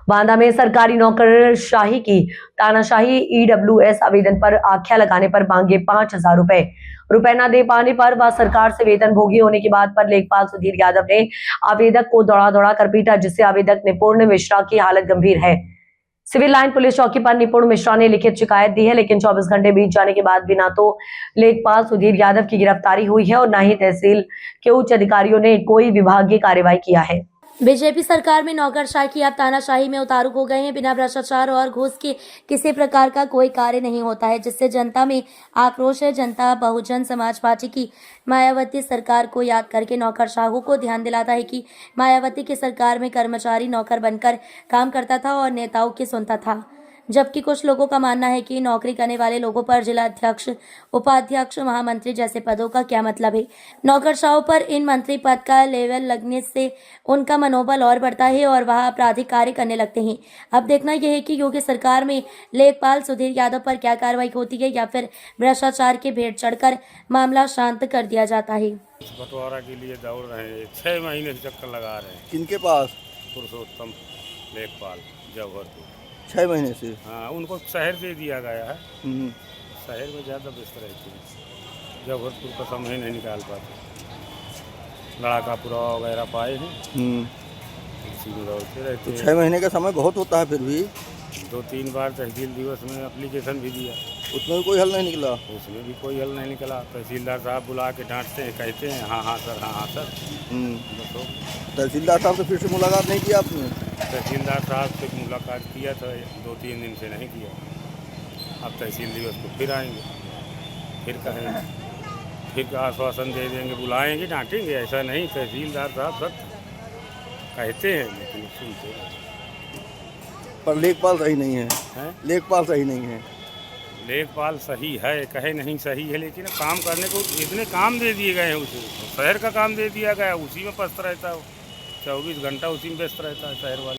बांदा में सरकारी नौकरशाही की तानाशाही, ईडब्ल्यूएस आवेदन पर आख्या लगाने पर मांगे 5,000 रुपए न दे पाने पर व सरकार से वेतन भोगी होने की बात पर लेखपाल सुधीर यादव ने आवेदक को दौड़ा दौड़ा कर पीटा, जिससे आवेदक निपुण मिश्रा की हालत गंभीर है। सिविल लाइन पुलिस चौकी पर निपुण मिश्रा ने लिखित शिकायत दी है, लेकिन 24 घंटे बीत जाने के बाद भी ना तो लेखपाल सुधीर यादव की गिरफ्तारी हुई है और न ही तहसील के उच्च अधिकारियों ने कोई विभागीय कार्यवाही किया है। बीजेपी सरकार में नौकरशाही अब तानाशाही में उतारू हो गए हैं। बिना भ्रष्टाचार और घूस के किसी प्रकार का कोई कार्य नहीं होता है, जिससे जनता में आक्रोश है। जनता बहुजन समाज पार्टी की मायावती सरकार को याद करके नौकरशाहों को ध्यान दिलाता है कि मायावती की सरकार में कर्मचारी नौकर बनकर काम करता था और नेताओं की सुनता था, जबकि कुछ लोगों का मानना है कि नौकरी करने वाले लोगों पर जिला अध्यक्ष, उपाध्यक्ष, महामंत्री जैसे पदों का क्या मतलब है। नौकरशाहों पर इन मंत्री पद का लेवल लगने से उनका मनोबल और बढ़ता है और वह आपराधिक कार्य करने लगते हैं। अब देखना यह है कि योगी सरकार में लेखपाल सुधीर यादव पर क्या कार्रवाई होती है या फिर भ्रष्टाचार के भेंट चढ़कर मामला शांत कर दिया जाता है। बंटवारा के लिए दौड़ रहे हैं, 6 महीने से चक्कर लगा रहे हैं। किनके पास? पुरुषोत्तम लेखपाल जौहरपुर। 6 महीने से? हाँ, उनको शहर दे दिया गया है। शहर में ज़्यादा व्यस्त रहते हैं, जौहरपुर का समय नहीं निकाल पाते। लड़ाका पुरावा वगैरह पाए हैं, इसी में दौड़ते रहते हैं। 6 महीने का समय बहुत होता है। फिर भी 2-3 बार तहसील दिवस में एप्लीकेशन भी दिया, उसमें भी कोई हल नहीं निकला। उसमें भी कोई हल नहीं निकला। तहसीलदार साहब बुला के डांटते हैं, कहते हैं हाँ हाँ सर, हाँ हाँ सर। तो तहसीलदार साहब से फिर से मुलाकात नहीं की आपने? तहसीलदार साहब से मुलाकात किया था, 2-3 दिन से नहीं किया। अब तहसील दिवस को फिर आएंगे, फिर कहेंगे, फिर आश्वासन दे देंगे, बुलाएंगे, डांटेंगे। ऐसा नहीं, तहसीलदार साहब सब कहते हैं लेकिन सुनते नहीं। पर लेखपाल सही नहीं है, हैं? लेखपाल सही नहीं है। लेखपाल सही है, कहे नहीं सही है, लेकिन काम करने को इतने काम दे दिए गए हैं उसे। शहर का काम दे दिया गया, उसी में पस्त रहता है, 24 घंटा उसी में व्यस्त रहता है शहर वाले।